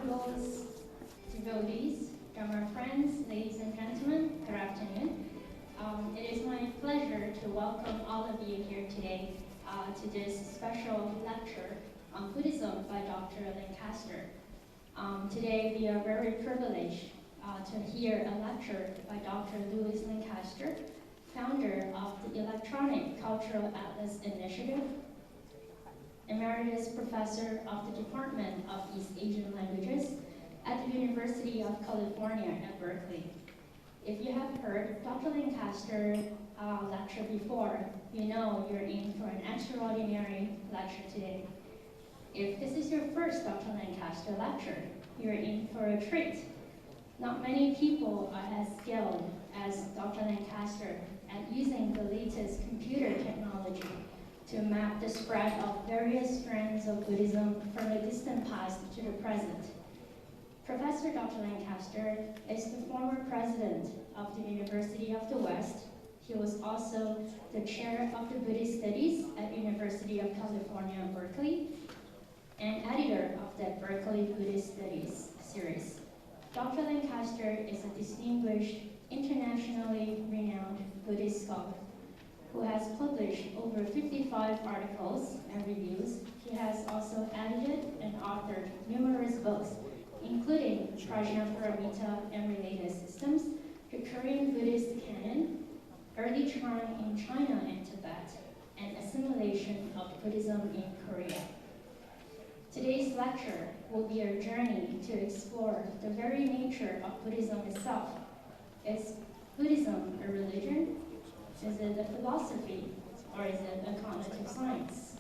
Buddhas, devotees, Dharma friends, ladies and gentlemen, good afternoon. It is my pleasure to welcome all of you here today to this special lecture on Buddhism by Dr. Lancaster. Today we are very privileged to hear a lecture by Dr. Louis Lancaster, founder of the Electronic Cultural Atlas Initiative, Emeritus Professor of the Department of East Asian Languages at the University of California at Berkeley. If you have heard Dr. Lancaster lecture before, you know you're in for an extraordinary lecture today. If this is your first Dr. Lancaster lecture, you're in for a treat. Not many people are as skilled as Dr. Lancaster at using the latest computer technology to map the spread of various strands of Buddhism from the distant past to the present. Professor Dr. Lancaster is the former president of the University of the West. He was also the chair of the Buddhist Studies at University of California, Berkeley, and editor of the Berkeley Buddhist Studies series. Dr. Lancaster is a distinguished, internationally renowned Buddhist scholar who has published over 55 articles and reviews. He has also edited and authored numerous books, including Prajnaparamita and Related Systems, the Korean Buddhist Canon, Early Chan in China and Tibet, and Assimilation of Buddhism in Korea. Today's lecture will be a journey to explore the very nature of Buddhism itself. Is Buddhism a religion? Is it a philosophy? Or is it a cognitive science?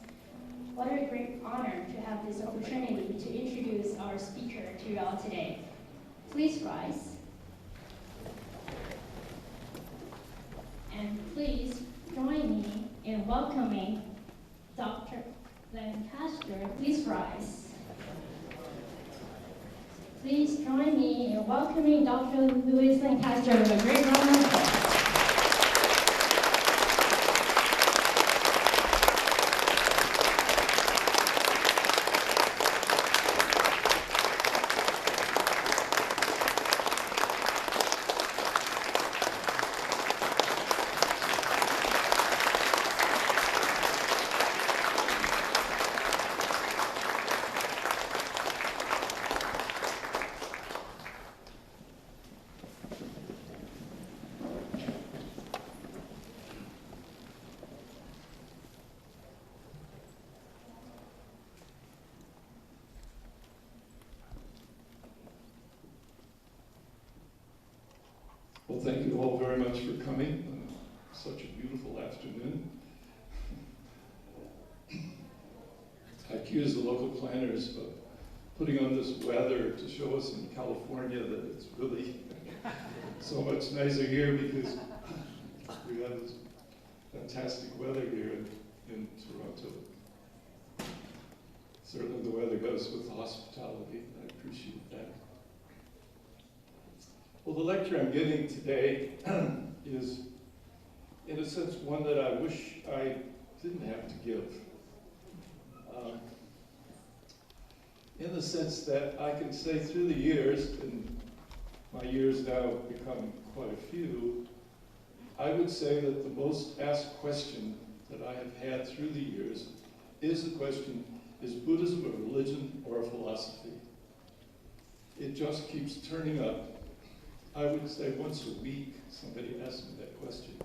What a great honor to have this opportunity to introduce our speaker to you all today. Please rise. And please join me in welcoming Dr. Lancaster. Please rise. Please join me in welcoming Dr. Louis Lancaster with a great round of applause. Well, thank you all very much for coming on such a beautiful afternoon. I accuse the local planners of putting on this weather to show us in California that it's really so much nicer here because we have this fantastic weather here in Toronto. Certainly the weather goes with the hospitality. I appreciate that. Well, the lecture I'm giving today is, in a sense, one that I wish I didn't have to give. In the sense that I can say through the years, and my years now have become quite a few, I would say that the most asked question that I have had through the years is the question, is Buddhism a religion or a philosophy? It just keeps turning up. I would say once a week, somebody asks me that question.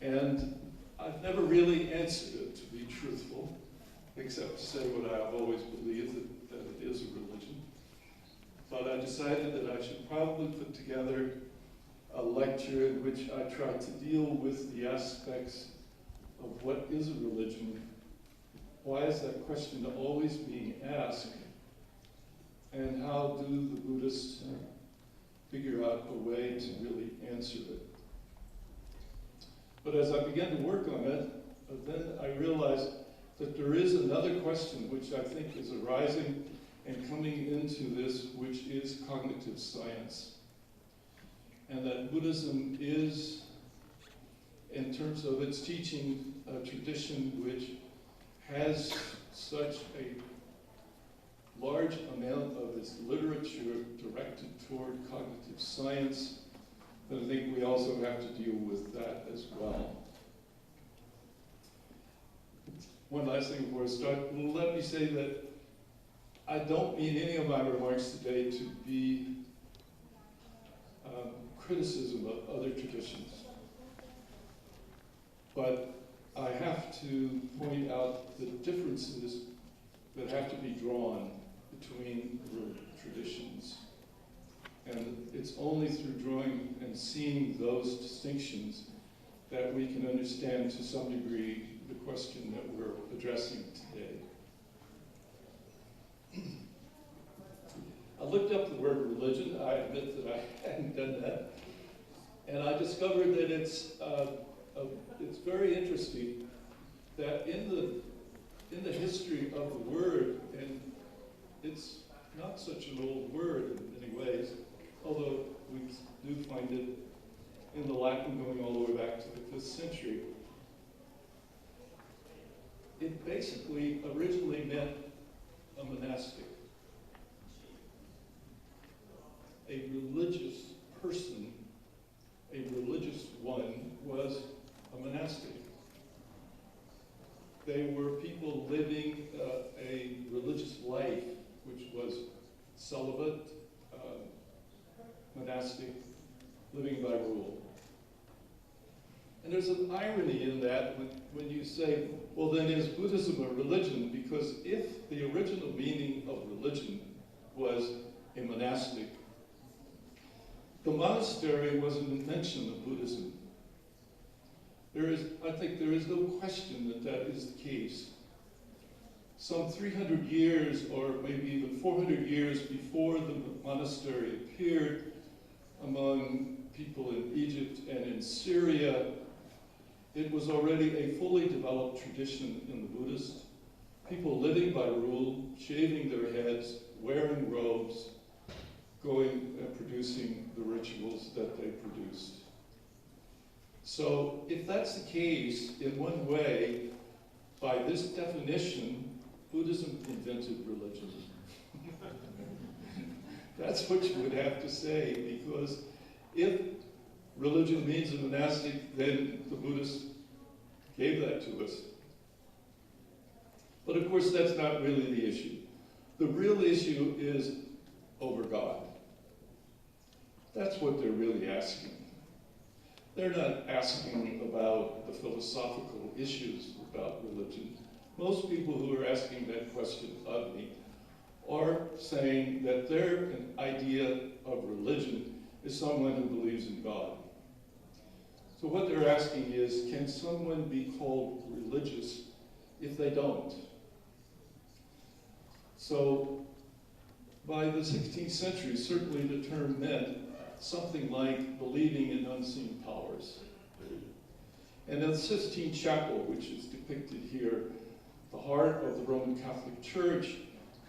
And I've never really answered it, to be truthful, except to say what I've always believed, that it is a religion. But I decided that I should probably put together a lecture in which I try to deal with the aspects of what is a religion, why is that question always being asked, and how do the Buddhists figure out a way to really answer it. But as I began to work on it, then I realized that there is another question which I think is arising and coming into this, which is cognitive science. And that Buddhism is, in terms of its teaching, a tradition which has such a large amount of as literature directed toward cognitive science, then I think we also have to deal with that as well. One last thing before I start, let me say that I don't mean any of my remarks today to be criticism of other traditions. But I have to point out the differences that have to be drawn between traditions. And it's only through drawing and seeing those distinctions that we can understand to some degree the question that we're addressing today. I looked up the word religion. I admit that I hadn't done that. And I discovered that it's very interesting that in the history of the word, and it's not such an old word in many ways, although we do find it in the Latin going all the way back to the 5th century. It basically originally meant a monastic. A religious person, a religious one, was a monastic. They were people living a religious life, which was celibate, monastic, living by rule. And there's an irony in that when you say, well, then is Buddhism a religion? Because if the original meaning of religion was a monastic, the monastery was an invention of Buddhism. I think there is no question that that is the case. Some 300 years, or maybe even 400 years before the monastery appeared among people in Egypt and in Syria, it was already a fully developed tradition in the Buddhist. People living by rule, shaving their heads, wearing robes, going and producing the rituals that they produced. So if that's the case, in one way, by this definition, Buddhism invented religion. That's what you would have to say, because if religion means a monastic, then the Buddhists gave that to us. But of course, that's not really the issue. The real issue is over God. That's what they're really asking. They're not asking about the philosophical issues about religion. Most people who are asking that question of me are saying that their idea of religion is someone who believes in God. So what they're asking is, can someone be called religious if they don't? So by the 16th century, certainly the term meant something like believing in unseen powers. And in the Sistine Chapel, which is depicted here, the heart of the Roman Catholic Church,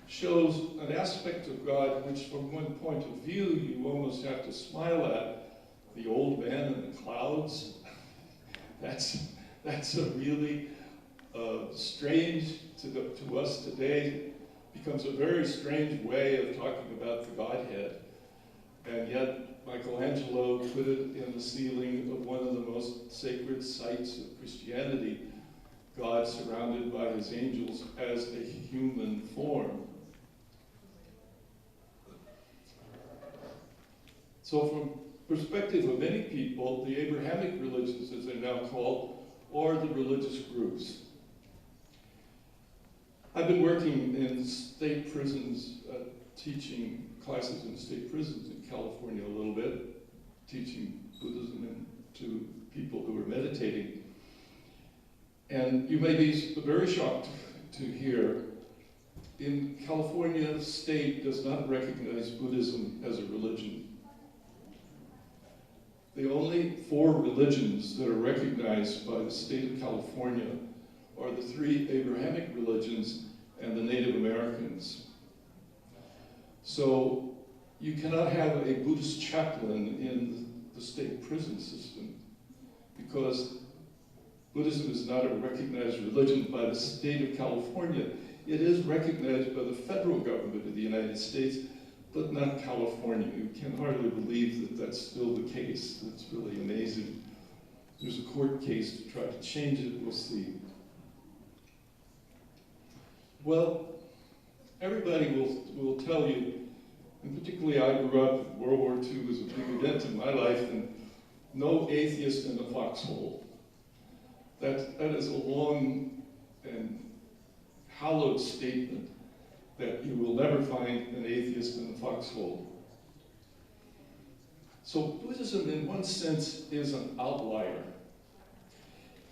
shows an aspect of God which, from one point of view, you almost have to smile at. The old man in the clouds. That's a really strange, to us today, becomes a very strange way of talking about the Godhead. And yet, Michelangelo put it in the ceiling of one of the most sacred sites of Christianity, God surrounded by his angels as a human form. So from perspective of many people, the Abrahamic religions, as they're now called, are the religious groups. I've been working in state prisons, teaching classes in state prisons in California a little bit, teaching Buddhism to people who are meditating. And you may be very shocked to hear, in California, the state does not recognize Buddhism as a religion. The only 4 religions that are recognized by the state of California are the 3 Abrahamic religions and the Native Americans. So you cannot have a Buddhist chaplain in the state prison system because Buddhism is not a recognized religion by the state of California. It is recognized by the federal government of the United States, but not California. You can hardly believe that that's still the case. That's really amazing. There's a court case to try to change it. We'll see. Well, everybody will tell you, and particularly I grew up, World War II was a big event in my life, and no atheist in a foxhole. That is a long and hallowed statement, that you will never find an atheist in a foxhole. So Buddhism, in one sense, is an outlier,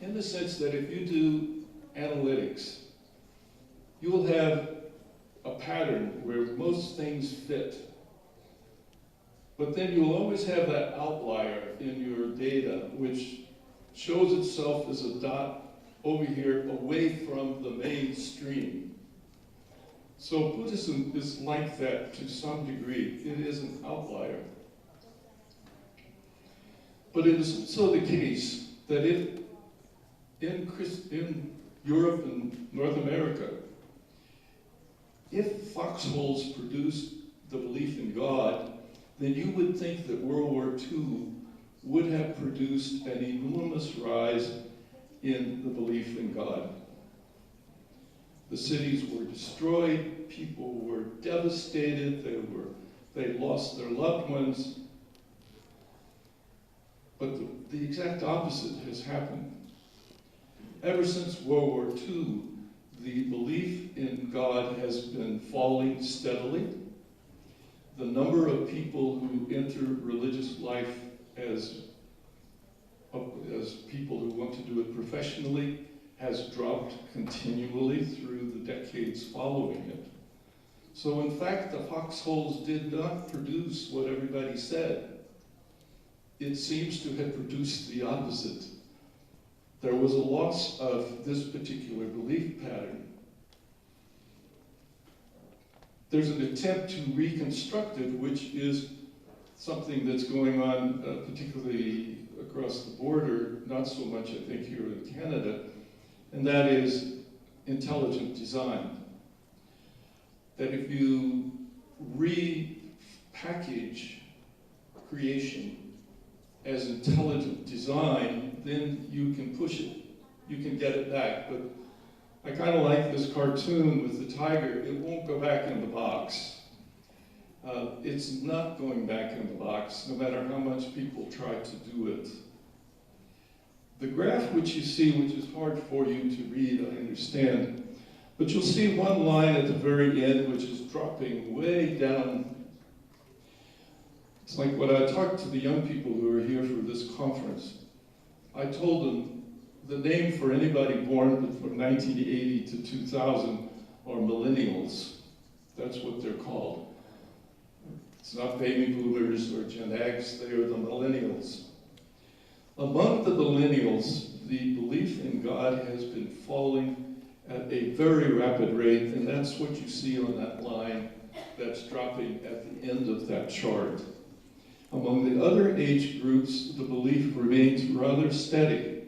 in the sense that if you do analytics, you will have a pattern where most things fit. But then you'll always have that outlier in your data, which shows itself as a dot over here away from the mainstream. So Buddhism is like that to some degree. It is an outlier. But it is also the case that if in Europe and North America, if foxholes produced the belief in God, then you would think that World War II would have produced an enormous rise in the belief in God. The cities were destroyed, people were devastated, they lost their loved ones. But the exact opposite has happened. Ever since World War II, the belief in God has been falling steadily. The number of people who enter religious life as people who want to do it professionally has dropped continually through the decades following it. So in fact, the foxholes did not produce what everybody said. It seems to have produced the opposite. There was a loss of this particular belief pattern. There's an attempt to reconstruct it, which is something that's going on particularly across the border, not so much, I think, here in Canada, and that is intelligent design. That if you repackage creation as intelligent design, then you can push it, you can get it back. But I kind of like this cartoon with the tiger. It won't go back in the box. It's not going back in the box, no matter how much people try to do it. The graph which you see, which is hard for you to read, I understand, but you'll see one line at the very end which is dropping way down. It's like when I talked to the young people who are here for this conference, I told them the name for anybody born from 1980 to 2000 are millennials. That's what they're called. It's not baby boomers or Gen X, they are the millennials. Among the millennials, the belief in God has been falling at a very rapid rate, and that's what you see on that line that's dropping at the end of that chart. Among the other age groups, the belief remains rather steady,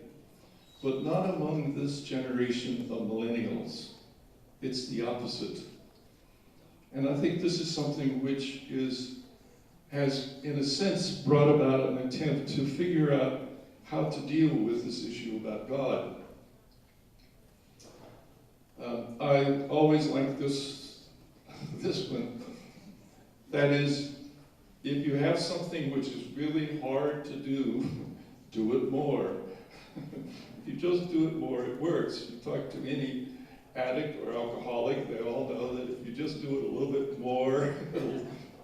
but not among this generation of millennials. It's the opposite. And I think this is something which has, in a sense, brought about an attempt to figure out how to deal with this issue about God. I always like this one. That is, if you have something which is really hard to do, do it more. If you just do it more, it works. You talk to any addict or alcoholic, they all know that if you just do it a little bit more,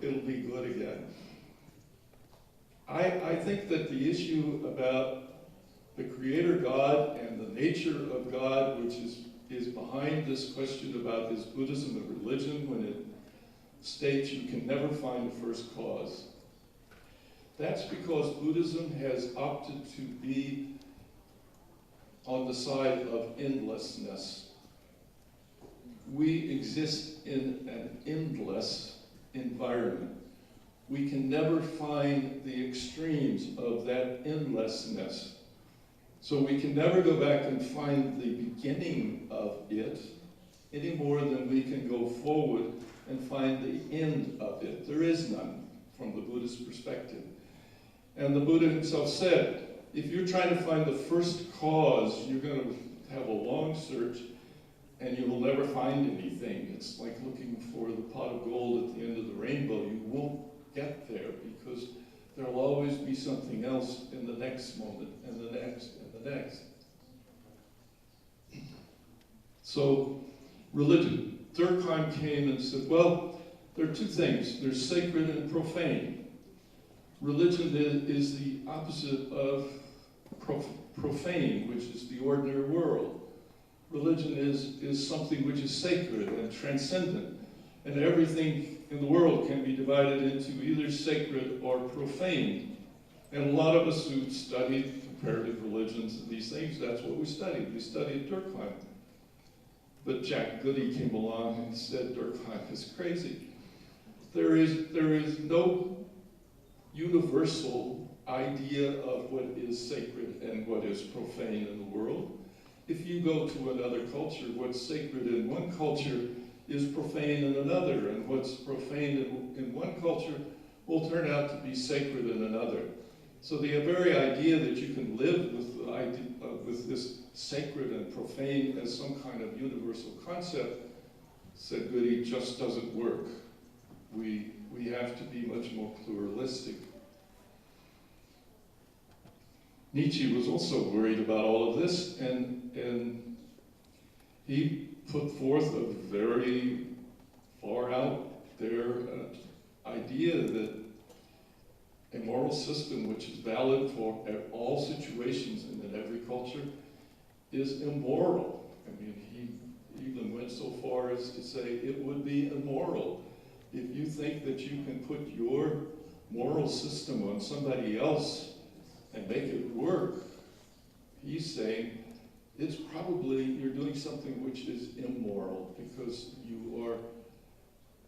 it'll be good again. I think that the issue about the Creator God and the nature of God, which is behind this question about is Buddhism a religion, when it states you can never find a first cause. That's because Buddhism has opted to be on the side of endlessness. We exist in an endless environment. We can never find the extremes of that endlessness. So we can never go back and find the beginning of it any more than we can go forward and find the end of it. There is none from the Buddhist perspective. And the Buddha himself said, if you're trying to find the first cause, you're going to have a long search and you will never find anything. It's like looking for the pot of gold at the end of the rainbow. You won't get there because there'll always be something else in the next moment, and the next, and the next. So, religion. Durkheim came and said, well, there are two things. There's sacred and profane. Religion is the opposite of profane, which is the ordinary world. Religion is something which is sacred and transcendent, and everything in the world can be divided into either sacred or profane. And a lot of us who studied comparative religions and these things, that's what we studied. We studied Durkheim. But Jack Goody came along and said Durkheim is crazy. There is no universal idea of what is sacred and what is profane in the world. If you go to another culture, what's sacred in one culture is profane in another, and what's profane in one culture will turn out to be sacred in another. So the very idea that you can live with the idea, with this sacred and profane as some kind of universal concept, said Goody, just doesn't work. We have to be much more pluralistic. Nietzsche was also worried about all of this, and he put forth a very far out there idea that a moral system which is valid for all situations and in every culture is immoral. I mean, he even went so far as to say it would be immoral if you think that you can put your moral system on somebody else and make it work. He's saying it's probably you're doing something which is immoral because you are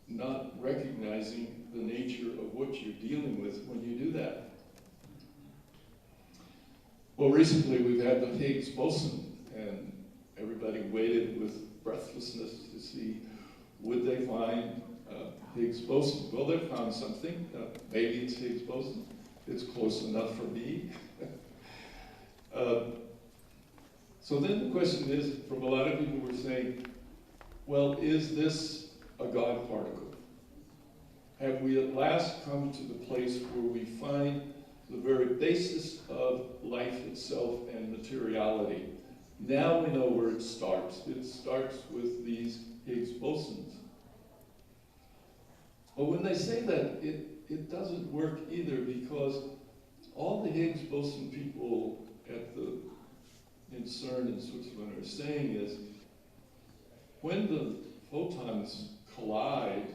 not recognizing the nature of what you're dealing with when you do that. Well, recently we've had the Higgs boson, and everybody waited with breathlessness to see would they find Higgs boson. Well, they found something. Maybe it's Higgs boson. It's close enough for me. So then the question is, from a lot of people were saying, well, is this a God particle? Have we at last come to the place where we find the very basis of life itself and materiality? Now we know where it starts. It starts with these Higgs bosons. But when they say that, it doesn't work either, because all the Higgs boson people in CERN in Switzerland are saying is, when the photons collide,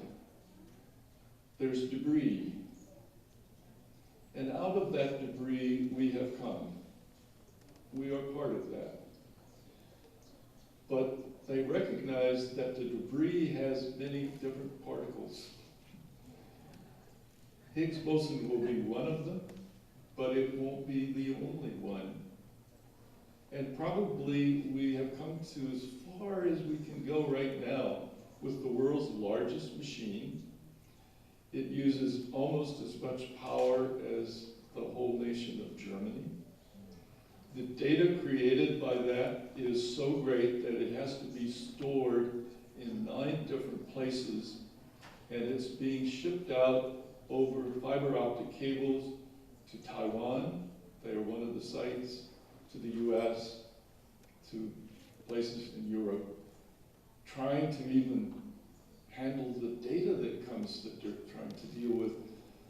there's debris. And out of that debris, we have come. We are part of that. But they recognize that the debris has many different particles. Higgs boson will be one of them, but it won't be the only one. And probably we have come to as far as we can go right now with the world's largest machine. It uses almost as much power as the whole nation of Germany. The data created by that is so great that it has to be stored in 9 different places, and it's being shipped out over fiber optic cables to Taiwan. They are one of the sites, to the US, to places in Europe, trying to even handle the data that comes that they're trying to deal with.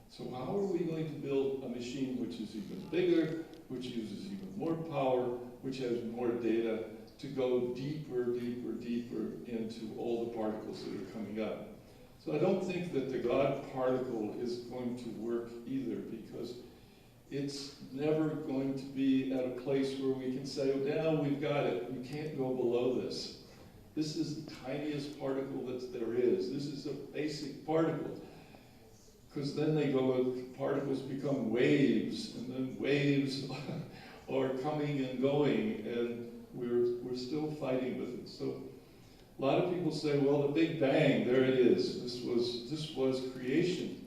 So how are we going to build a machine which is even bigger, which uses even more power, which has more data, to go deeper, deeper, deeper into all the particles that are coming up? So I don't think that the God particle is going to work either, because it's never going to be at a place where we can say, oh, now we've got it, we can't go below this. This is the tiniest particle that there is. This is a basic particle. Because then they go, particles become waves, and then waves are coming and going, and we're still fighting with it. So A lot of people say, well, the Big Bang, there it is. This was creation.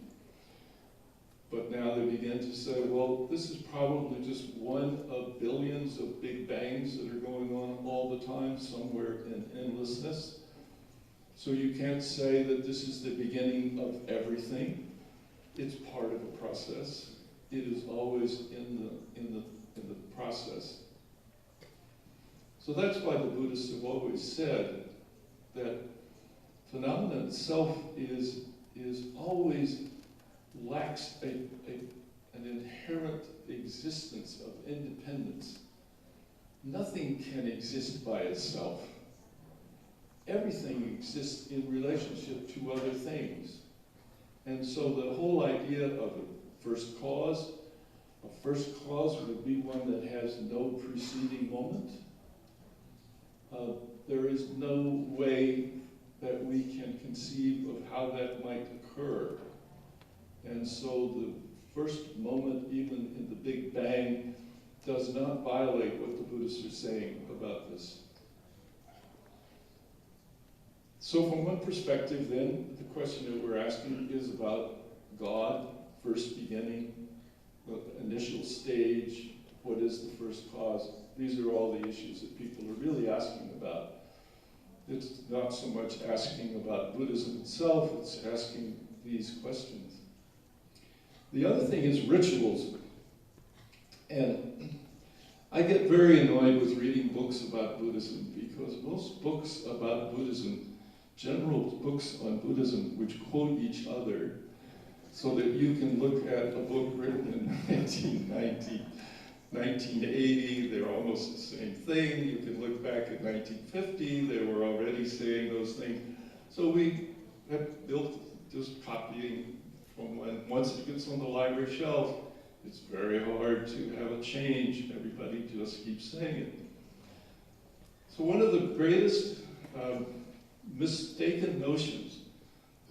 But now they begin to say, well, this is probably just one of billions of Big Bangs that are going on all the time, somewhere in endlessness. So you can't say that this is the beginning of everything. It's part of a process. It is always in the process. So that's why the Buddhists have always said that phenomenon itself is always lacks an inherent existence of independence. Nothing can exist by itself. Everything exists in relationship to other things. And so the whole idea of a first cause would be one that has no preceding moment. There is no way that we can conceive of how that might occur. And so the first moment, even in the Big Bang, does not violate what the Buddhists are saying about this. So from one perspective, then, the question that we're asking is about God, first beginning, the initial stage, what is the first cause? These are all the issues that people are really asking about. It's not so much asking about Buddhism itself, it's asking these questions. The other thing is rituals. And I get very annoyed with reading books about Buddhism because most books about Buddhism, general books on Buddhism, which quote each other, so that you can look at a book written in 1990, 1980, they're almost the same thing. You can look back at 1950, they were already saying those things. So we have built just copying from when, once it gets on the library shelf, it's very hard to have a change. Everybody just keeps saying it. So one of the greatest mistaken notions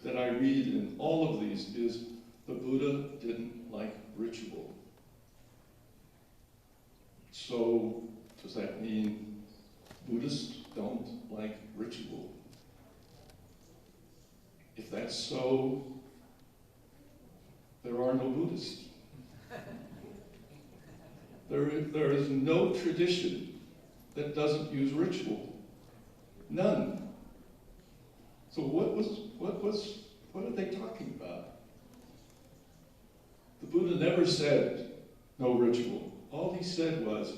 that I read in all of these is the Buddha didn't like ritual. So does that mean Buddhists don't like ritual? If that's so, there are no Buddhists. There is no tradition that doesn't use ritual. None. So what are they talking about? The Buddha never said no ritual. All he said was,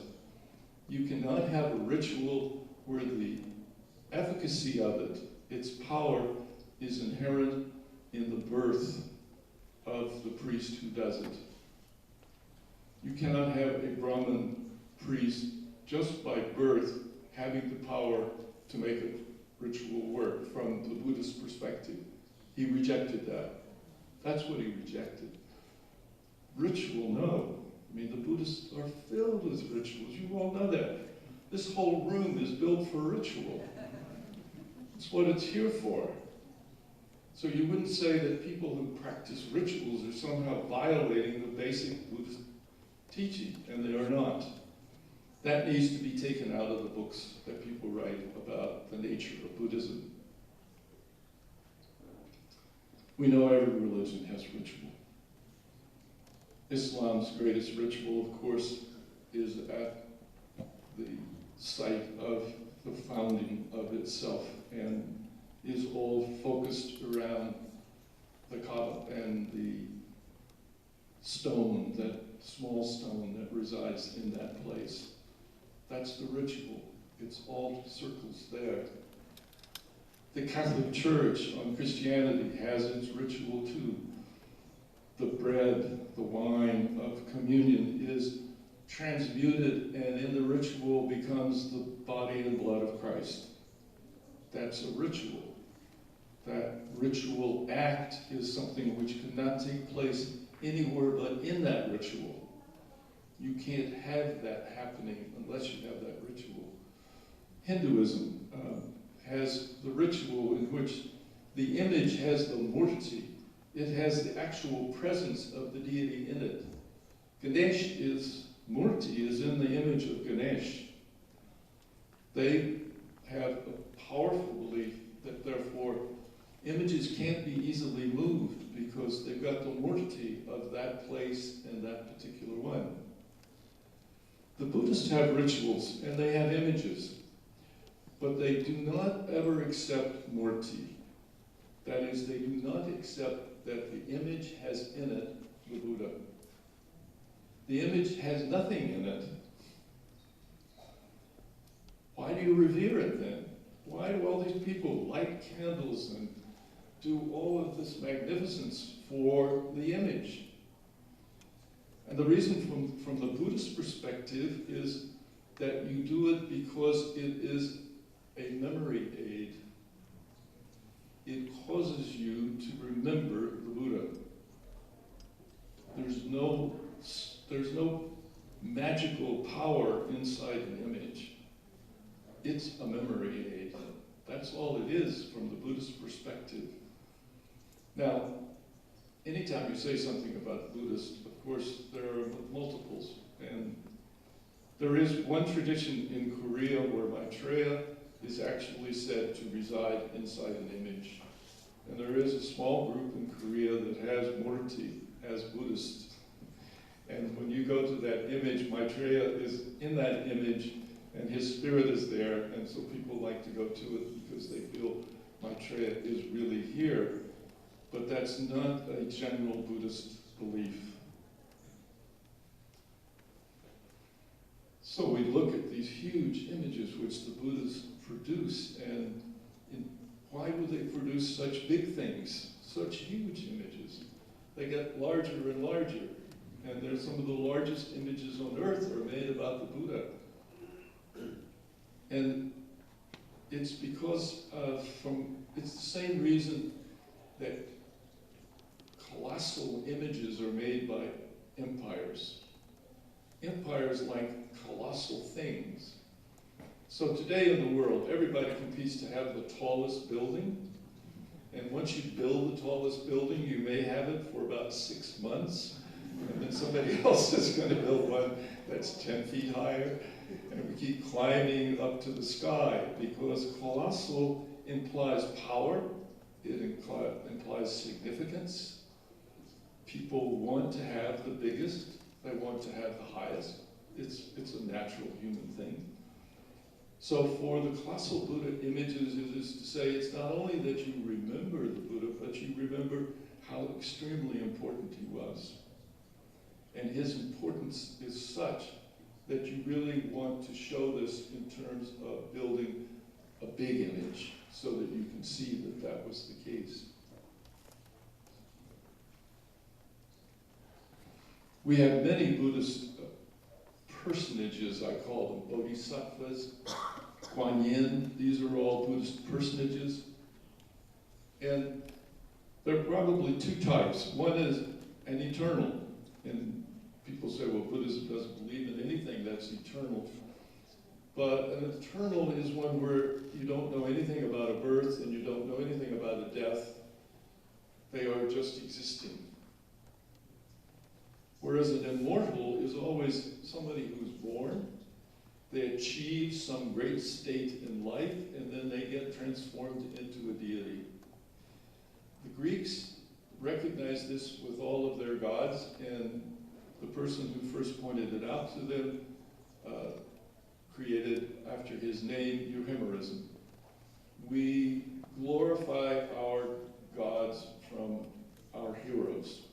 you cannot have a ritual where the efficacy of it, its power, is inherent in the birth of the priest who does it. You cannot have a Brahmin priest just by birth having the power to make a ritual work from the Buddhist perspective. He rejected that. That's what he rejected. Ritual, no. I mean, the Buddhists are filled with rituals. You all know that. This whole room is built for ritual. It's what it's here for. So you wouldn't say that people who practice rituals are somehow violating the basic Buddhist teaching, and they are not. That needs to be taken out of the books that people write about the nature of Buddhism. We know every religion has ritual. Islam's greatest ritual, of course, is at the site of the founding of itself, and is all focused around the Kaaba and the stone, that small stone that resides in that place. That's the ritual. It's all circles there. The Catholic Church on Christianity has its ritual too. The bread, the wine of communion is transmuted and in the ritual becomes the body and blood of Christ. That's a ritual. That ritual act is something which cannot take place anywhere but in that ritual. You can't have that happening unless you have that ritual. Hinduism has the ritual in which the image has the murti. It has the actual presence of the deity in it. Murti is in the image of Ganesh. They have a powerful belief that therefore images can't be easily moved because they've got the mortality of that place and that particular one. The Buddhists have rituals and they have images, but they do not ever accept mortality. That is, they do not accept that the image has in it the Buddha. The image has nothing in it. Why do you revere it then? Why do all these people light candles and do all of this magnificence for the image? And the reason from the Buddhist perspective is that you do it because it is a memory aid. It causes you to remember the Buddha. There's no magical power inside an image. It's a memory aid. That's all it is from the Buddhist perspective. Now, anytime you say something about Buddhist, of course, there are multiples. And there is one tradition in Korea where Maitreya is actually said to reside inside an image. And there is a small group in Korea that has Murti as Buddhist. And when you go to that image, Maitreya is in that image and his spirit is there, and so people like to go to it because they feel Maitreya is really here. But that's not a general Buddhist belief. So we look at these huge images which the Buddhists produce, and why would they produce such big things, such huge images? They get larger and larger, and they're some of the largest images on earth are made about the Buddha. And it's because it's the same reason that colossal images are made by empires. Empires like colossal things. So today in the world, everybody competes to have the tallest building. And once you build the tallest building, you may have it for about 6 months. And then somebody else is going to build one that's 10 feet higher. And we keep climbing up to the sky because colossal implies power. It implies significance. People want to have the biggest. They want to have the highest. It's a natural human thing. So for the colossal Buddha images, it is to say it's not only that you remember the Buddha, but you remember how extremely important he was. And his importance is such that you really want to show this in terms of building a big image so that you can see that that was the case. We have many Buddhist personages, I call them bodhisattvas, Kuan Yin. These are all Buddhist personages. And there are probably two types. One is an eternal. And people say, well, Buddhism doesn't believe in anything that's eternal. But an eternal is one where you don't know anything about a birth and you don't know anything about a death. They are just existing. Whereas an immortal is always somebody who's born, they achieve some great state in life, and then they get transformed into a deity. The Greeks recognized this with all of their gods, and the person who first pointed it out to them created, after his name, euhemerism. We glorify our gods from our heroes.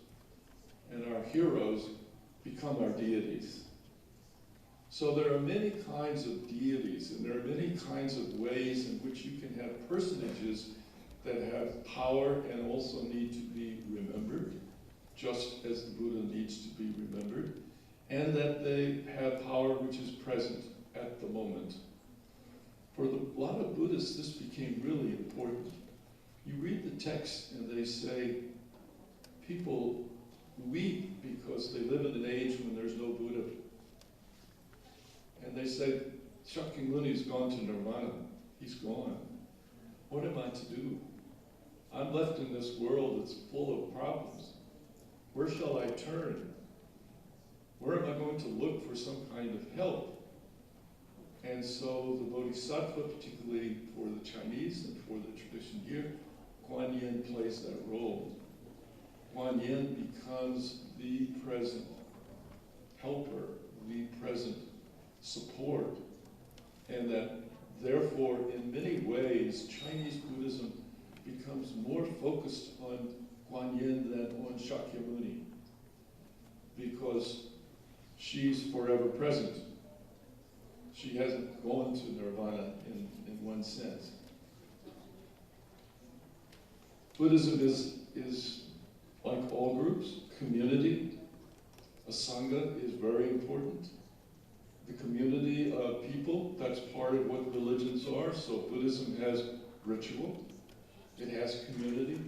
And our heroes become our deities. So there are many kinds of deities, and there are many kinds of ways in which you can have personages that have power and also need to be remembered, just as the Buddha needs to be remembered, and that they have power which is present at the moment. For a lot of Buddhists, this became really important. You read the text and they say, people weep because they live in an age when there's no Buddha. And they say, Shakyamuni's gone to Nirvana. He's gone. What am I to do? I'm left in this world that's full of problems. Where shall I turn? Where am I going to look for some kind of help? And so the Bodhisattva, particularly for the Chinese and for the tradition here, Kuan Yin plays that role. Kuan Yin becomes the present helper, the present support, and that therefore, in many ways, Chinese Buddhism becomes more focused on Kuan Yin than on Shakyamuni, because she's forever present. She hasn't gone to nirvana in one sense. Buddhism is like all groups, community. A sangha is very important. The community of people, that's part of what religions are. So Buddhism has ritual, it has community,